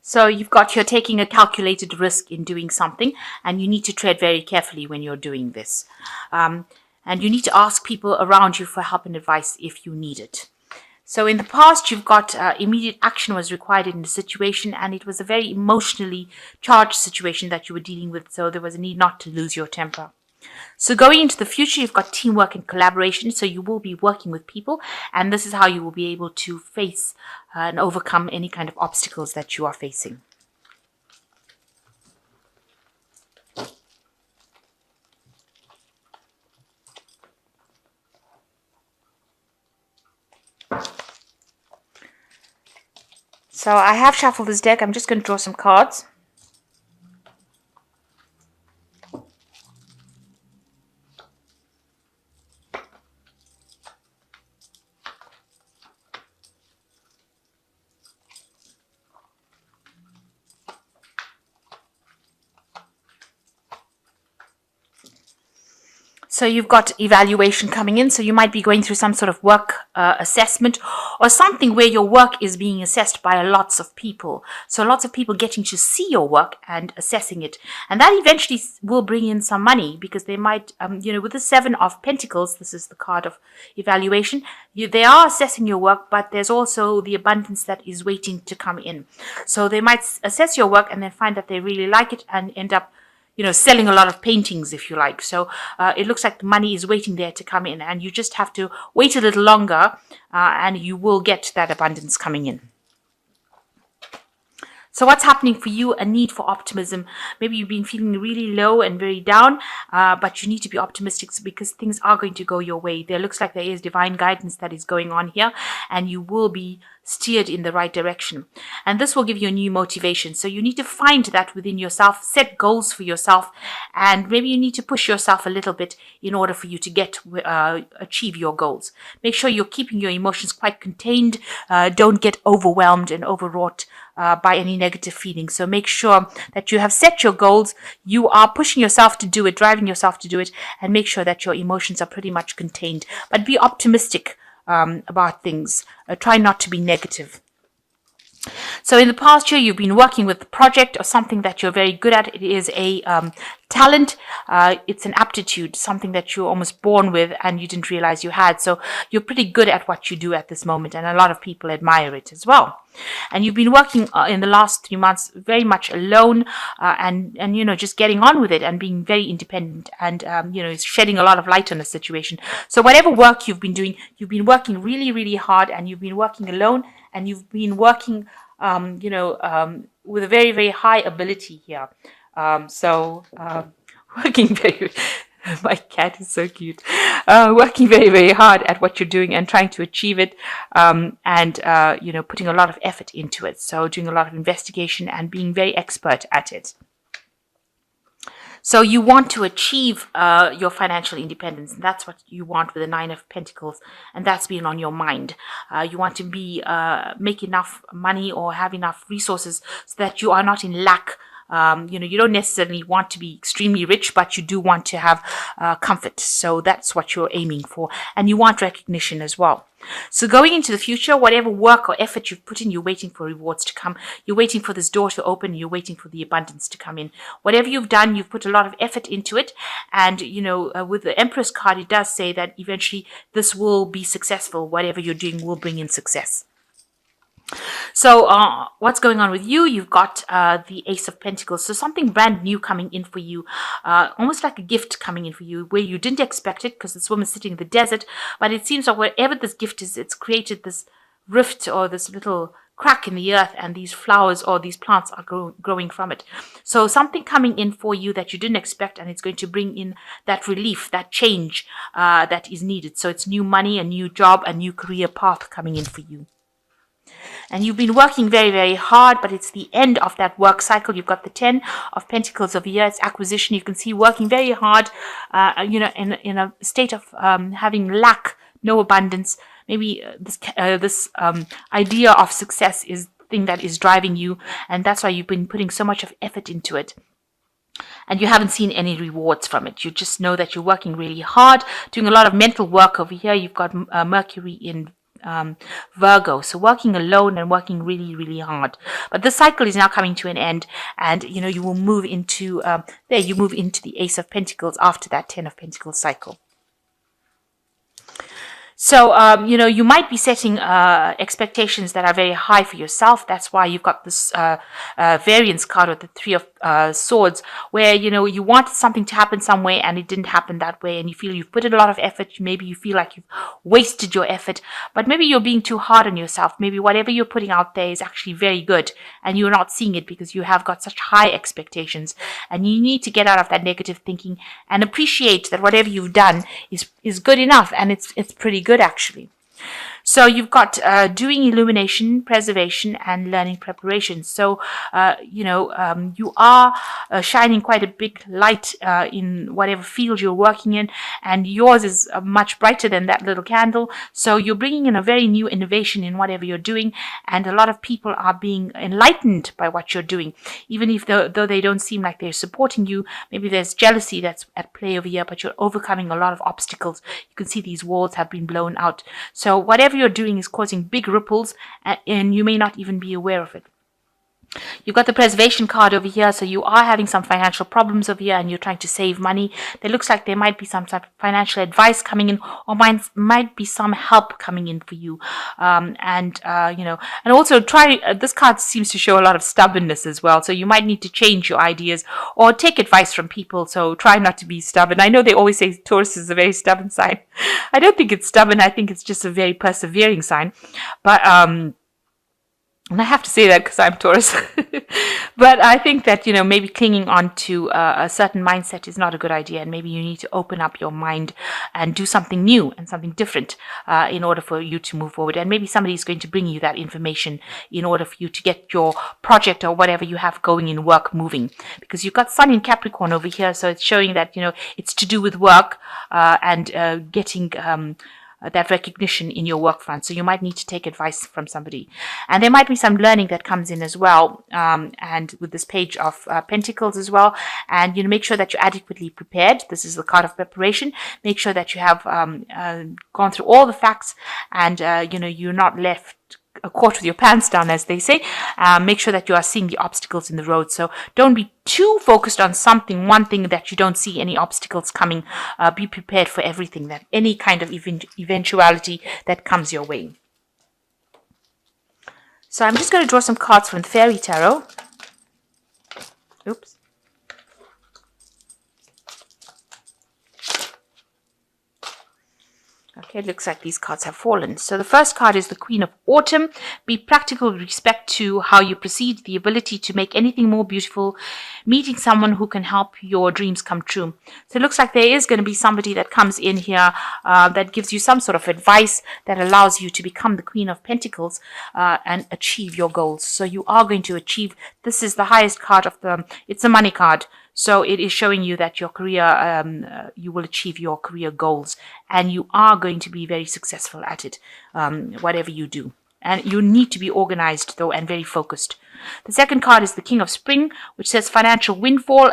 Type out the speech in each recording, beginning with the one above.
So you're taking a calculated risk in doing something, and you need to tread very carefully when you're doing this. Um, and you need to ask people around you for help and advice if you need it. So in the past, you've got immediate action was required in the situation, and it was a very emotionally charged situation that you were dealing with. So there was a need not to lose your temper. So going into the future, you've got teamwork and collaboration. So you will be working with people, and this is how you will be able to face and overcome any kind of obstacles that you are facing. So I have shuffled this deck. I'm just going to draw some cards. So you've got evaluation coming in. So you might be going through some sort of work assessment or something where your work is being assessed by lots of people. So lots of people getting to see your work and assessing it. And that eventually will bring in some money because they might, with the Seven of Pentacles, this is the card of evaluation, they are assessing your work, but there's also the abundance that is waiting to come in. So they might assess your work and then find that they really like it and end up selling a lot of paintings, if you like. So it looks like the money is waiting there to come in, and you just have to wait a little longer, and you will get that abundance coming in. So what's happening for you? A need for optimism. Maybe you've been feeling really low and very down, but you need to be optimistic because things are going to go your way. There looks like there is divine guidance that is going on here, and you will be steered in the right direction. And this will give you a new motivation. So you need to find that within yourself, set goals for yourself, and maybe you need to push yourself a little bit in order for you to achieve your goals. Make sure you're keeping your emotions quite contained. Don't get overwhelmed and overwrought by any negative feelings. So make sure that you have set your goals, you are pushing yourself to do it, driving yourself to do it, and make sure that your emotions are pretty much contained. But be optimistic about things. Try not to be negative. So in the past year, you've been working with a project or something that you're very good at. It is a talent. It's an aptitude, something that you're almost born with and you didn't realize you had. So you're pretty good at what you do at this moment, and a lot of people admire it as well. And you've been working in the last 3 months very much alone, and just getting on with it and being very independent, and shedding a lot of light on the situation. So whatever work you've been doing, you've been working really, really hard, and you've been working alone, and you've been working with a very, very high ability here. Working very, my cat is so cute. Working very, very hard at what you're doing and trying to achieve it, and putting a lot of effort into it. So doing a lot of investigation and being very expert at it. So you want to achieve your financial independence, and that's what you want with the Nine of Pentacles, and that's been on your mind. You want to make enough money or have enough resources so that you are not in lack. You don't necessarily want to be extremely rich, but you do want to have comfort. So that's what you're aiming for, and you want recognition as well. So going into the future, whatever work or effort you've put in, you're waiting for rewards to come. You're waiting for this door to open. You're waiting for the abundance to come in. Whatever you've done, you've put a lot of effort into it. And, with the Empress card, it does say that eventually this will be successful. Whatever you're doing will bring in success. So what's going on with you? You've got the Ace of Pentacles. So something brand new coming in for you, almost like a gift coming in for you where you didn't expect it, because this woman's sitting in the desert. But it seems like wherever this gift is, it's created this rift or this little crack in the earth, and these flowers or these plants are growing from it. So something coming in for you that you didn't expect, and it's going to bring in that relief, that change that is needed. So it's new money, a new job, a new career path coming in for you. And you've been working very, very hard, but it's the end of that work cycle. You've got the 10 of Pentacles over here. It's acquisition. You can see working very hard, in a state of having lack, no abundance. Maybe this idea of success is the thing that is driving you, and that's why you've been putting so much of effort into it. And you haven't seen any rewards from it. You just know that you're working really hard, doing a lot of mental work over here. You've got Mercury in Virgo. So working alone and working really, really hard. But this cycle is now coming to an end, and you will move into you move into the Ace of Pentacles after that Ten of Pentacles cycle. So, you might be setting expectations that are very high for yourself. That's why you've got this variance card with the Three of Swords, where, you wanted something to happen some way and it didn't happen that way. And you feel you've put in a lot of effort. Maybe you feel like you've wasted your effort, but maybe you're being too hard on yourself. Maybe whatever you're putting out there is actually very good and you're not seeing it because you have got such high expectations. And you need to get out of that negative thinking and appreciate that whatever you've done is good enough, and it's pretty good actually. So you've got doing illumination, preservation, and learning preparation. So, you are shining quite a big light in whatever field you're working in, and yours is much brighter than that little candle. So you're bringing in a very new innovation in whatever you're doing, and a lot of people are being enlightened by what you're doing, even if though they don't seem like they're supporting you. Maybe there's jealousy that's at play over here, but you're overcoming a lot of obstacles. You can see these walls have been blown out. So whatever you're doing is causing big ripples, and you may not even be aware of it. You've got the preservation card over here, so you are having some financial problems over here and you're trying to save money. There looks like there might be some type of financial advice coming in, or might be some help coming in for you. And also this card seems to show a lot of stubbornness as well. So you might need to change your ideas or take advice from people. So try not to be stubborn. I know they always say Taurus is a very stubborn sign. I don't think it's stubborn. I think it's just a very persevering sign. But, and I have to say that because I'm Taurus. But I think that, maybe clinging on to a certain mindset is not a good idea. And maybe you need to open up your mind and do something new and something different in order for you to move forward. And maybe somebody is going to bring you that information in order for you to get your project or whatever you have going in work moving. Because you've got Sun in Capricorn over here. So it's showing that, it's to do with work and getting that recognition in your work front. So you might need to take advice from somebody. And there might be some learning that comes in as well. And with this Page of Pentacles as well. And, make sure that you're adequately prepared. This is the card of preparation. Make sure that you have gone through all the facts and, you're not left caught with your pants down, as they say. Make sure that you are seeing the obstacles in the road. So don't be too focused on one thing that you don't see any obstacles coming. Be prepared for everything, that any kind of eventuality that comes your way. So I'm just going to draw some cards from the Fairy Tarot. Oops. Okay, it looks like these cards have fallen. So the first card is the Queen of Autumn. Be practical with respect to how you proceed, the ability to make anything more beautiful, meeting someone who can help your dreams come true. So it looks like there is going to be somebody that comes in here that gives you some sort of advice that allows you to become the Queen of Pentacles and achieve your goals. So you are going to achieve, this is the highest card of it's a money card. So it is showing you that your career, you will achieve your career goals, and you are going to be very successful at it, whatever you do. And you need to be organized, though, and very focused. The second card is the King of Spring, which says financial windfall.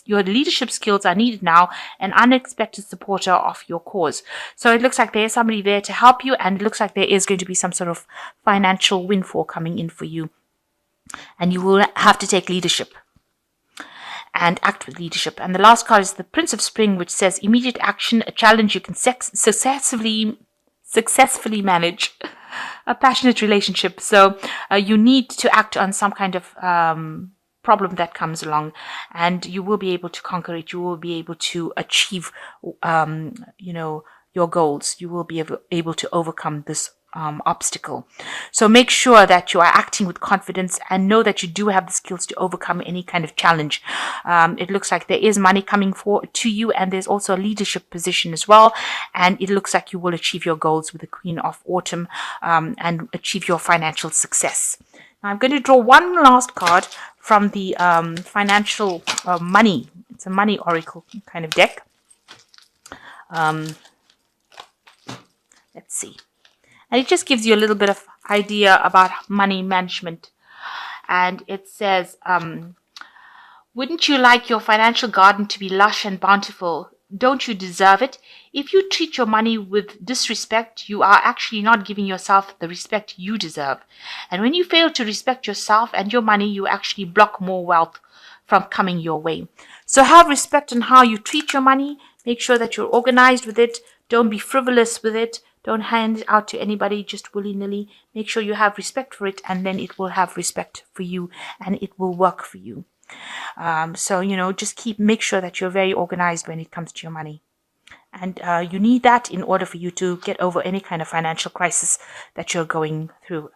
Your leadership skills are needed now, an unexpected supporter of your cause. So it looks like there is somebody there to help you, and it looks like there is going to be some sort of financial windfall coming in for you. And you will have to take leadership and act with leadership. And the last card is the Prince of Spring, which says immediate action, a challenge you can successfully manage, a passionate relationship. So you need to act on some kind of problem that comes along, and you will be able to conquer it. You will be able to achieve, your goals. You will be able to overcome this obstacle. So make sure that you are acting with confidence and know that you do have the skills to overcome any kind of challenge. It looks like there is money coming to you, and there's also a leadership position as well. And it looks like you will achieve your goals with the Queen of Autumn and achieve your financial success. Now I'm going to draw one last card from the financial money. It's a money oracle kind of deck. Let's see. And it just gives you a little bit of idea about money management. And it says, wouldn't you like your financial garden to be lush and bountiful? don't you deserve it? If you treat your money with disrespect, you are actually not giving yourself the respect you deserve. And when you fail to respect yourself and your money, you actually block more wealth from coming your way. So have respect on how you treat your money. Make sure that you're organized with it. Don't be frivolous with it. Don't hand it out to anybody just willy-nilly. Make sure you have respect for it, and then it will have respect for you and it will work for you. So, just make sure that you're very organized when it comes to your money. And you need that in order for you to get over any kind of financial crisis that you're going through.